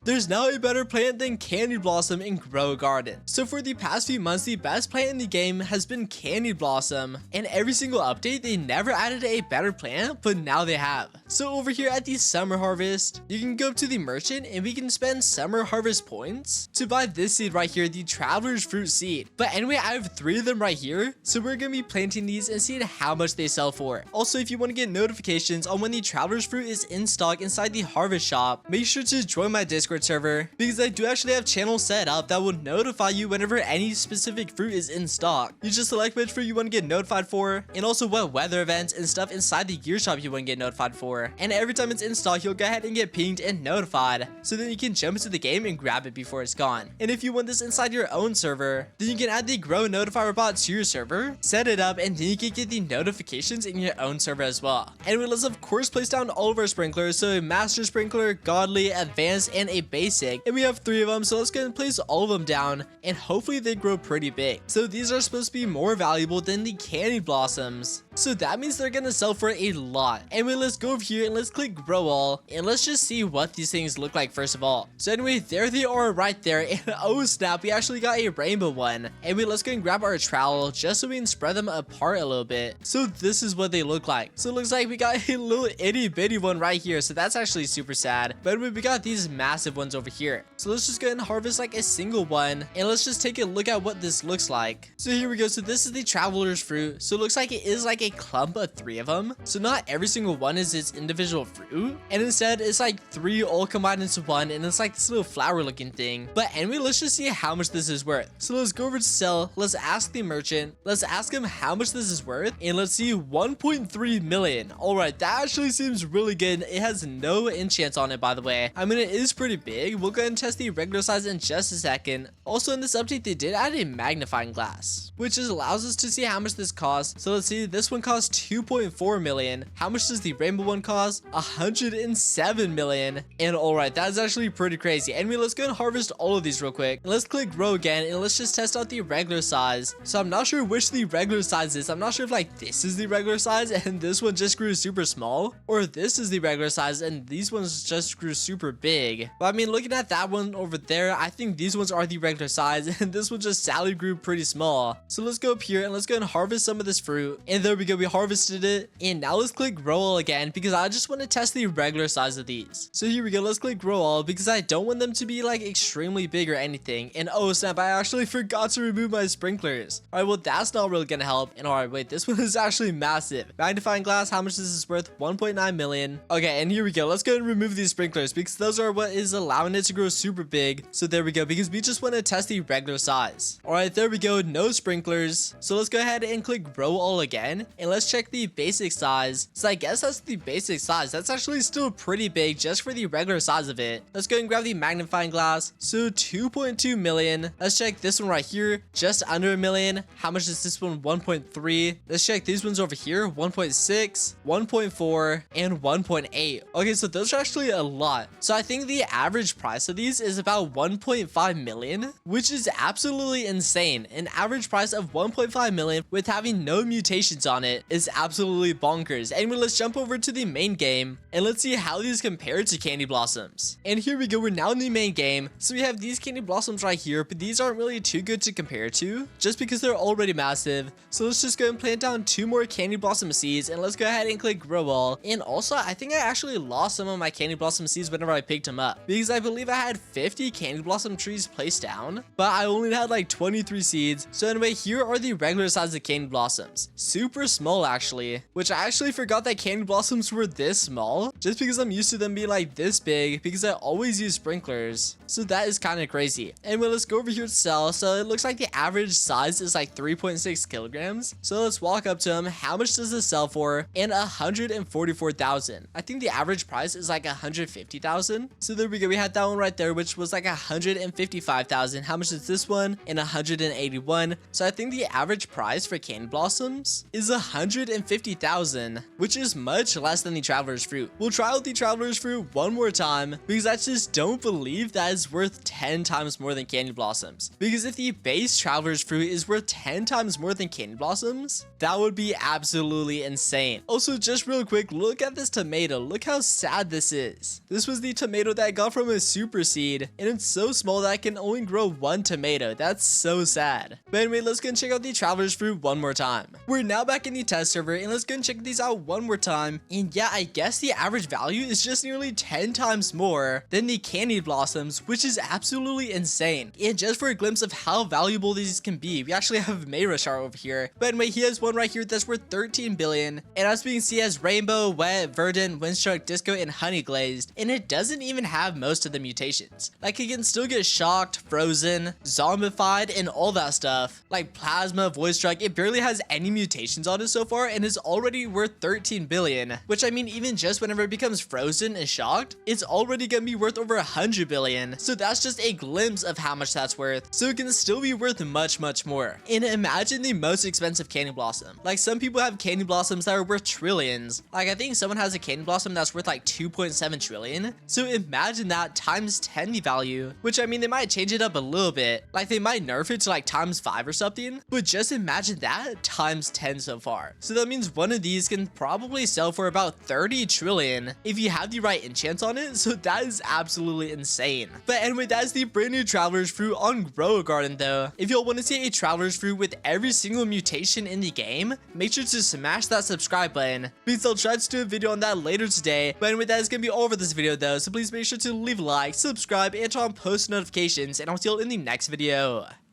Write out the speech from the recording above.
there's now a better plant than Candy Blossom in Grow a Garden. So for the past few months, the best plant in the game has been Candy Blossom, and every single update they never added a better plant, but now they have. So over here at the summer harvest, you can go up to the merchant and we can spend summer harvest points to buy this seed right here, the traveler's fruit seed. But anyway, I have 3 of them right here, so we're gonna be planting these and seeing how much they sell for. Also, if you want to get notifications on when the traveler's fruit is in stock inside the harvest shop, make sure to join my Discord server, because I do actually have channels set up that will notify you whenever any specific fruit is in stock. You just select which fruit you want to get notified for, and also what weather events and stuff inside the gear shop you want to get notified for. And every time it's in stock, you'll go ahead and get pinged and notified, so then you can jump into the game and grab it before it's gone. And if you want this inside your own server, then you can add the Grow Notifier bot to your server, set it up, and then you can get the notifications in your own server as well. Anyway, let's of course place down all of our sprinklers, so a master sprinkler, godly, advanced, and a basic. And we have 3 of them, so let's go ahead and place all of them down, and hopefully they grow pretty big. So these are supposed to be more valuable than the candy blossoms, so that means they're gonna sell for a lot. Anyway, let's go over here and let's click grow all, and let's just see what these things look like first of all. So anyway, there they are right there, and oh snap, we actually got a rainbow one. Anyway, let's go and grab our trowel just so we can spread them apart a little bit. So this is what they look like. So it looks like we got a little itty bitty one right here, so that's actually super sad. But anyway, we got these massive ones over here. So let's just go ahead and harvest like a single one, and let's just take a look at what this looks like. So here we go. So this is the traveler's fruit. So it looks like it is like a clump of 3 of them. So not every single one is its individual fruit, and instead it's like 3 all combined into one, and it's like this little flower looking thing. But anyway, let's just see how much this is worth. So let's go over to sell. Let's ask the merchant. Let's ask him how much this is worth, and let's see 1.3 million. All right, that actually seems really good. It has no enchants on it, by the way. I mean, it is pretty big. We'll go ahead and test the regular size in just a second. Also, in this update, they did add a magnifying glass, which just allows us to see how much this costs. So let's see, this one costs 2.4 million. How much does the rainbow one cost? 107 million. And all right, that's actually pretty crazy. Anyway, let's go and harvest all of these real quick. And let's click grow again, and let's just test out the regular size. So I'm not sure which the regular size is. I'm not sure if like this is the regular size and this one just grew super small, or this is the regular size and these ones just grew super big. But I mean, looking at that one over there, I think these ones are the regular size and this one just sadly grew pretty small. So let's go up here and let's go and harvest some of this fruit. And there we go, we harvested it. And now let's click grow all again, because I just want to test the regular size of these. So here we go, let's click grow all, because I don't want them to be like extremely big or anything. And oh snap, I actually forgot to remove my sprinklers. All right, well that's not really gonna help. And all right, wait, this one is actually massive. Magnifying glass, how much this is worth? 1.9 million. Okay, and here we go, let's go and remove these sprinklers, because those are what is allowing it to grow super big. So there we go, because we just want to test the regular size. All right, there we go, no sprinklers. So let's go ahead and click grow all again, and let's check the basic size. So I guess that's the basic size. That's actually still pretty big just for the regular size of it. Let's go and grab the magnifying glass. So 2.2 million. Let's check this one right here, just under a million. How much is this one? 1.3. Let's check these ones over here, 1.6, 1.4, and 1.8. Okay, so those are actually a lot. So I think the average price of these is about 1.5 million, which is absolutely insane. An average price of 1.5 million with having no mutations on it is absolutely bonkers. Anyway, let's jump over to the main game and let's see how these compare to candy blossoms. And here we go, we're now in the main game. So we have these candy blossoms right here, but these aren't really too good to compare to just because they're already massive. So let's just go and plant down 2 more candy blossom seeds, and let's go ahead and click grow all. And also, I think I actually lost some of my candy blossom seeds whenever I picked them up, because I believe I had 50 candy blossom trees placed down, but I only had like 23 seeds. So anyway, here are the regular size of candy blossoms. Super small actually, which I actually forgot that candy blossoms were this small, just because I'm used to them being like this big, because I always use sprinklers. So that is kind of crazy. Anyway, let's go over here to sell. So it looks like the average size is like 3.6 kilograms. So let's walk up to them. How much does this sell for? And 144,000. I think the average price is like 150,000. So there we go, we had that one right there, which was like 155,000. How much is this one? And 181. So I think the average price for candy blossoms is 150,000, which is much less than the Traveler's Fruit. We'll try out the Traveler's Fruit one more time because I just don't believe that is worth 10 times more than Candy Blossoms. Because if the base Traveler's Fruit is worth 10 times more than Candy Blossoms, that would be absolutely insane. Also, just real quick, look at this tomato. Look how sad this is. This was the tomato that I got from a super seed, and it's so small that I can only grow one tomato. That's so sad. But anyway, let's go and check out the Traveler's Fruit one more time. We're now back in the test server, and let's go and check these out one more time. And yeah, I guess the average value is just nearly 10 times more than the Candy Blossoms, which is absolutely insane. And just for a glimpse of how valuable these can be, we actually have Mayrashar over here. But anyway, he has one right here that's worth 13 billion. And as we can see, it has Rainbow, Wet, Verdant, Windstruck, Disco, and Honey Glazed. And it doesn't even have most of the mutations. Like, it can still get shocked, frozen, zombified, and all that stuff. Like Plasma, Voice Strike, it barely has any mutations on it so far, and is already worth 13 billion. Which, I mean, even just whenever it becomes frozen and shocked, it's already gonna be worth over 100 billion. So that's just a glimpse of how much that's worth. So it can still be worth much more. And imagine the most expensive Candy Blossom. Like, some people have Candy Blossoms that are worth trillions. Like, I think someone has a Candy Blossom that's worth like 2.7 trillion. So imagine that times 10 the value, which, I mean, they might change it up a little bit. Like, they might nerf it to like times 5 or something, but just imagine that times 10 so far. So that means one of these can probably sell for about 30 trillion if you have the right enchants on it. So that is absolutely insane. But anyway, that's the brand new Traveler's Fruit on Grow a Garden though. If y'all want to see a Traveler's Fruit with every single mutation in the game, make sure to smash that subscribe button, because I'll try to do a video on that later today. But anyway, that is going to be all for this video though, so please make sure to leave a like, subscribe, and turn on post notifications, and I'll see y'all in the next video.